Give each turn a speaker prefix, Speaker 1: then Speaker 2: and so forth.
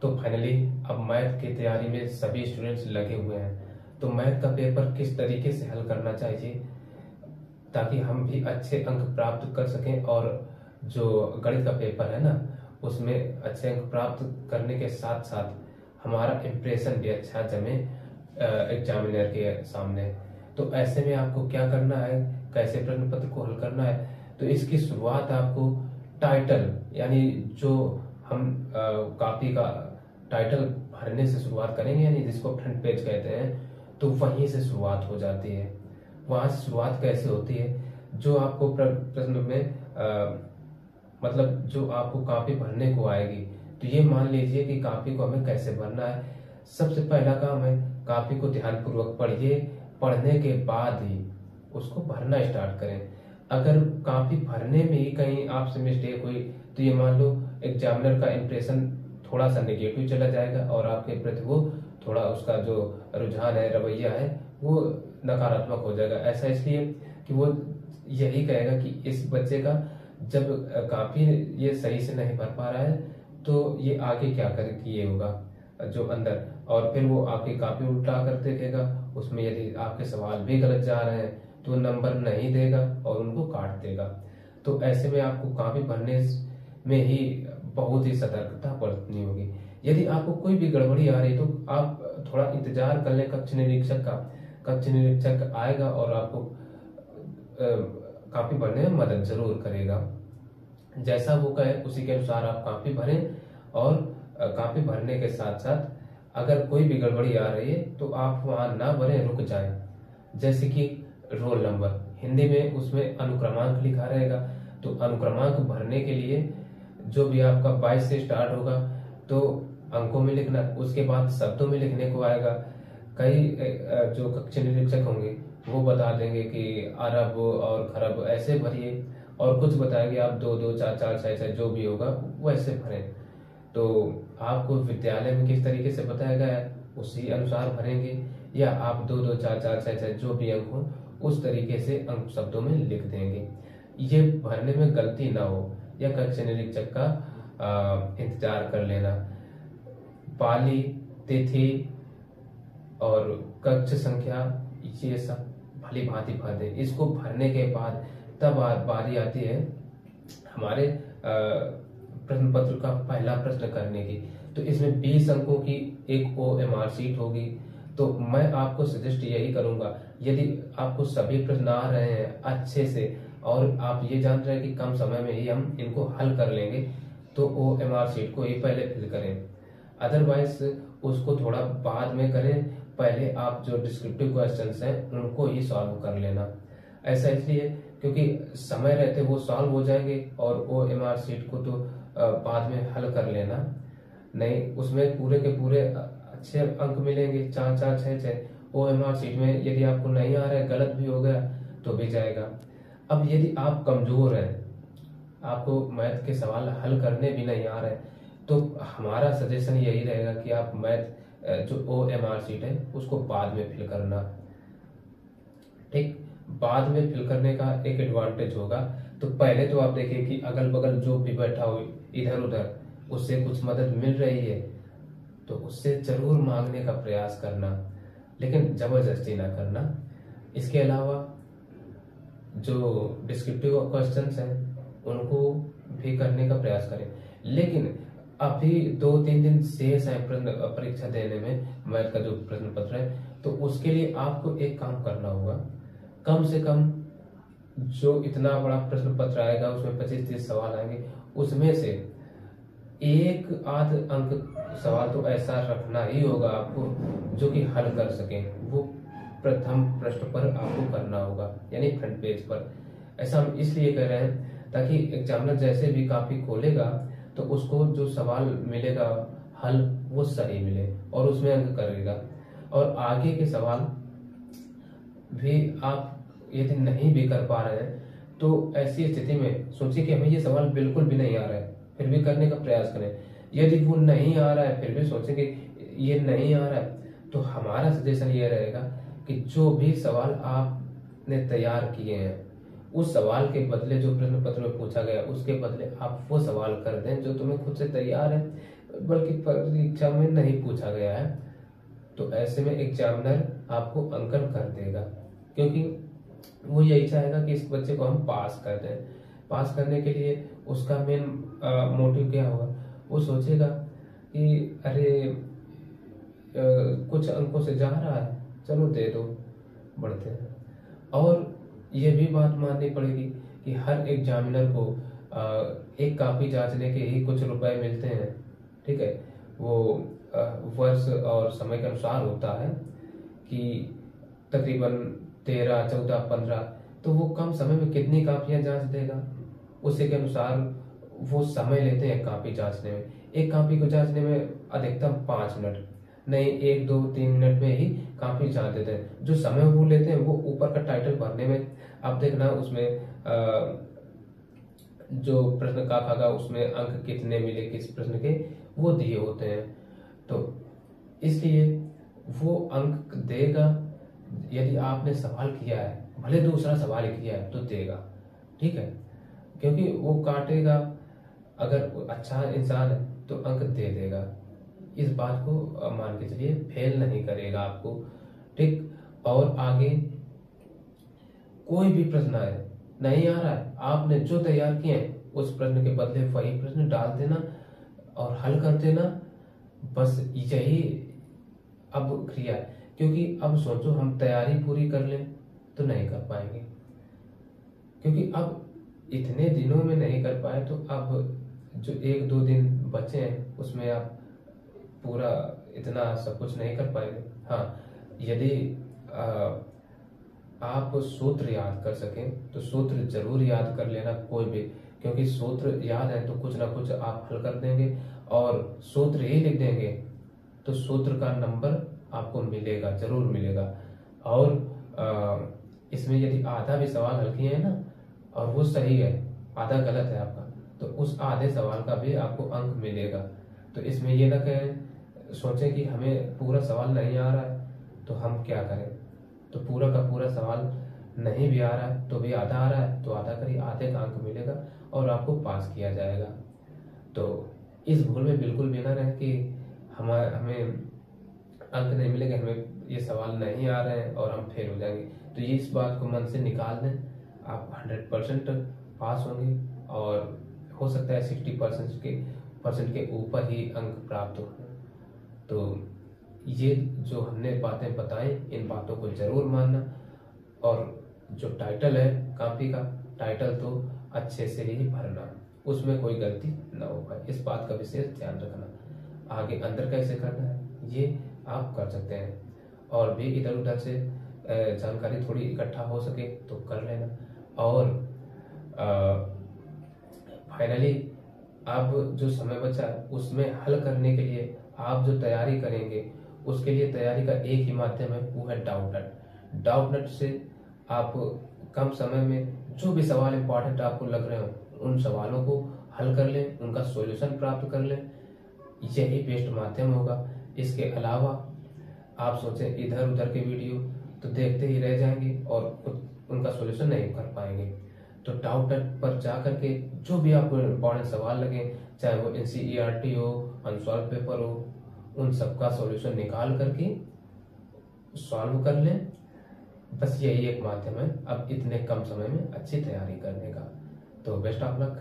Speaker 1: तो फाइनली अब मैथ की तैयारी में सभी स्टूडेंट्स लगे हुए हैं। तो मैथ का पेपर किस तरीके से हल करना चाहिए ताकि हम भी अच्छे अंक प्राप्त कर सकें, और जो गणित का पेपर है ना उसमें अच्छे अंक प्राप्त करने के साथ साथ हमारा इम्प्रेशन भी अच्छा जमे एग्जामिनर के सामने। तो ऐसे में आपको क्या करना है, कैसे प्रश्न पत्र को हल करना है, तो इसकी शुरुआत आपको टाइटल यानी जो हम कॉपी का टाइटल भरने से शुरुआत करेंगे, यानी जिसको फ्रंट पेज कहते हैं, तो वहीं से शुरुआत हो जाती है। वहां से शुरुआत कैसे होती है, जो आपको प्रश्न में मतलब जो आपको कॉपी भरने को आएगी, तो ये मान लीजिए कि कॉपी को हमें कैसे भरना है। सबसे पहला काम है कॉपी को ध्यानपूर्वक पढ़िए, पढ़ने के बाद ही उसको भरना स्टार्ट करें। अगर कॉपी भरने में ही कहीं आपसे मिस्टेक हुई तो ये मान लो एग्जामिनर का इंप्रेशन थोड़ा सा नेगेटिव चला जाएगा और आपके प्रति वो थोड़ा उसका जो रुझान है, रवैया है, वो नकारात्मक हो जाएगा। ऐसा इसलिए कि वो यही कहेगा कि इस बच्चे का जब कॉपी ये सही से नहीं भर पा रहा है तो ये आगे क्या कर किए होगा जो अंदर, और फिर वो आपकी कॉपी उल्टा कर देखेगा। उसमें यदि आपके सवाल भी गलत जा रहे हैं तो नंबर नहीं देगा और उनको काट देगा। तो ऐसे में आपको कॉपी भरने में ही बहुत ही सतर्कता बरतनी होगी। यदि आपको कोई भी गड़बड़ी आ रही तो आप थोड़ा इंतजार कर लें कक्ष निरीक्षक का। कक्ष निरीक्षक आएगा और आपको कॉपी भरने में मदद जरूर करेगा। जैसा वो कहे उसी के अनुसार आप कॉपी भरें, और कॉपी भरने के साथ साथ अगर कोई भी गड़बड़ी आ रही है तो आप वहां ना भरें, रुक जाएं। जैसे कि रोल नंबर हिंदी में उसमें अनुक्रमांक लिखा रहेगा, तो अनुक्रमांक भरने के लिए जो भी आपका 22 से स्टार्ट होगा तो अंकों में लिखना, उसके बाद शब्दों में लिखने को आएगा। कई जो कक्ष निरीक्षक होंगे वो बता देंगे कि अरब और खरब ऐसे भरिए, और कुछ बताएंगे आप 2 2 4 4 6 6 जो भी होगा वैसे भरें। तो आपको विद्यालय में किस तरीके से बताया गया है उसी अनुसार भरेंगे, या आप 2 2 4 4 6 6 जो भी अंक हो उस तरीके से अंक शब्दों में लिख देंगे। ये भरने में गलती ना हो, या कक्ष निरीक्षक का इंतजार कर लेना। पाली, तिथि और कक्ष संख्या ये सब भली भांति भर दें। इसको भरने के बाद तब बारी आती है हमारे प्रश्न पत्र का पहला प्रश्न करने की। तो इसमें 20 अंकों की एक OMR शीट होगी। तो मैं आपको सजेस्ट यही करूंगा, यदि आपको सभी प्रश्न आ रहे हैं अच्छे से और आप ये जान रहे हैं कि कम समय में ही हम इनको हल कर लेंगे, तो OMR शीट को ही पहले फिल करें। अदरवाइज उसको थोड़ा बाद में करें, पहले आप जो डिस्क्रिप्टिव क्वेश्चंस हैं उनको ही सॉल्व कर लेना। ऐसा इसलिए क्योंकि समय रहते वो सॉल्व हो जाएंगे, और OMR शीट को तो बाद में हल कर लेना। नहीं, उसमें पूरे के पूरे अच्छे अंक मिलेंगे, 4 4 6 6। OMR शीट में यदि आपको नहीं आ रहा है, गलत भी हो गया तो भी जाएगा। अब यदि आप कमजोर हैं, आपको मैथ के सवाल हल करने भी नहीं आ रहे, तो हमारा सजेशन यही रहेगा कि आप मैथ जो OMR शीट है उसको बाद में फिल करना। ठीक, बाद में फिल करने का एक एडवांटेज होगा। तो पहले तो आप देखिए कि अगल बगल जो भी बैठा हो इधर उधर, उससे कुछ मदद मिल रही है तो उससे जरूर मांगने का प्रयास करना, लेकिन जबरदस्ती ना करना। इसके अलावा जो डिस्क्रिप्टिव क्वेश्चंस हैं उनको भी करने का प्रयास करें। लेकिन अभी 2-3 दिन शेष है परीक्षा देने में मैथ का जो प्रश्न पत्र है, तो उसके लिए आपको एक काम करना होगा। कम से कम जो इतना बड़ा प्रश्न पत्र आएगा उसमें 25-30 सवाल आएंगे, उसमें से एक आध अंक सवाल तो ऐसा रखना ही होगा आपको जो कि हल कर सके। वो प्रथम पृष्ठ पर आपको करना होगा, यानी फ्रंट पेज पर। ऐसा हम इसलिए कर रहे हैं ताकि एग्जामिनर जैसे भी कॉपी खोलेगा तो उसको जो सवाल मिलेगा हल वो सही मिले और उसमें अंक करेगा। और आगे के सवाल भी आप यदि नहीं भी कर पा रहे हैं तो ऐसी स्थिति में सोचिए कि हमें ये सवाल बिल्कुल भी नहीं आ रहा है, फिर भी करने का प्रयास करें। यदि वो नहीं आ रहा है फिर भी सोचेंगे ये नहीं आ रहा है, तो हमारा सजेशन ये रहेगा कि जो भी सवाल आपने तैयार किए हैं उस सवाल के बदले जो प्रश्न पत्र में पूछा गया उसके बदले आप वो सवाल कर दें जो तुम्हें खुद से तैयार है। बल्कि परीक्षा में नहीं पूछा गया है, तो ऐसे में एग्जामिनर आपको अंकन कर देगा, क्योंकि वो यही चाहेगा कि इस बच्चे को हम पास कर दें। पास करने के लिए उसका मेन मोटिव क्या होगा, वो सोचेगा कि अरे कुछ अंकों से जा रहा है, चलो दे दो, बढ़ते हैं। और ये भी बात माननी पड़ेगी कि हर एग्जामिनर को एक कॉपी जांचने के ही कुछ रुपए मिलते हैं, ठीक है। वो वर्ष और समय के अनुसार होता है कि तकरीबन 13, 14, 15, तो वो कम समय में कितनी कापियां जांच देगा, उसी के अनुसार वो समय लेते हैं कॉपी जांचने में। एक कॉपी को जांचने में अधिकतम 5 मिनट, नहीं 1, 2, 3 मिनट में ही कॉपी जांच देते हैं। जो समय वो लेते हैं वो ऊपर का टाइटल भरने में, आप देखना उसमें जो प्रश्न का भागा उसमें अंक कितने मिले किस प्रश्न के, वो दिए होते हैं। तो इसलिए वो अंक देगा यदि आपने सवाल किया है, भले दूसरा सवाल किया है तो देगा, ठीक है, क्योंकि वो काटेगा। अगर अच्छा इंसान है तो अंक दे देगा, इस बात को मान के चलिए, फेल नहीं करेगा आपको, ठीक। और आगे कोई भी प्रश्न आए, नहीं आ रहा है, आपने जो तैयार किए हैं उस प्रश्न के बदले वही प्रश्न डाल देना और हल कर देना, बस यही अब क्रिया है। क्योंकि अब सोचो हम तैयारी पूरी कर लें तो नहीं कर पाएंगे, क्योंकि अब इतने दिनों में नहीं कर पाए, तो अब जो 1-2 दिन बचे हैं उसमें आप पूरा इतना सब कुछ नहीं कर पाएंगे। हाँ, यदि आप सूत्र याद कर सकें तो सूत्र जरूर याद कर लेना कोई भी, क्योंकि सूत्र याद है तो कुछ ना कुछ आप हल कर देंगे, और सूत्र ही लिख देंगे तो सूत्र का नंबर आपको मिलेगा, जरूर मिलेगा। और इसमें यदि आधा भी सवाल हल किए हैं ना और वो सही है, आधा गलत है आपका, तो उस आधे सवाल का भी आपको अंक मिलेगा। तो इसमें ये ना कहें, सोचें कि हमें पूरा सवाल नहीं आ रहा है तो हम क्या करें, तो पूरा का पूरा सवाल नहीं भी आ रहा है तो भी आधा आ रहा है तो आधा करिए, आधे का अंक मिलेगा और आपको पास किया जाएगा। तो इस भूल में बिल्कुल भी ना रहे कि हमें अंक नहीं मिलेंगे, हमें ये सवाल नहीं आ रहे हैं और हम फेल हो जाएंगे। तो ये इस बात को मन से निकाल दें, आप 100% पास होंगे, और हो सकता है 60% के ऊपर ही अंक प्राप्त हो। तो ये जो हमने बातें बताई, इन बातों को जरूर मानना, और जो टाइटल है कॉपी का, टाइटल तो अच्छे से ही भरना, उसमें कोई गलती ना हो पाए, इस बात का विशेष ध्यान रखना। आगे अंदर कैसे करना है ये आप कर सकते हैं, और भी इधर उधर से जानकारी थोड़ी इकट्ठा हो सके तो कर लेना। और फाइनली अब जो समय बचा उसमें हल करने के लिए आप जो तैयारी करेंगे, उसके लिए तैयारी का एक ही माध्यम है, वो है डाउटनट। डाउटनट से आप कम समय में जो भी सवाल इंपॉर्टेंट आपको लग रहे हो उन सवालों को हल कर लें, उनका सॉल्यूशन प्राप्त कर लें, यही बेस्ट माध्यम होगा। इसके अलावा आप सोचें इधर उधर के वीडियो तो देखते ही रह जाएंगे और उनका सॉल्यूशन नहीं कर पाएंगे। तो डाउटनट पर जा करके जो भी आपको इंपॉर्टेंट सवाल लगे, चाहे वो NCERT हो, अनसॉल्व पेपर हो, उन सबका सॉल्यूशन निकाल करके सॉल्व कर लें। बस यही एक माध्यम है अब इतने कम समय में अच्छी तैयारी करने का। तो बेस्ट ऑफ लक।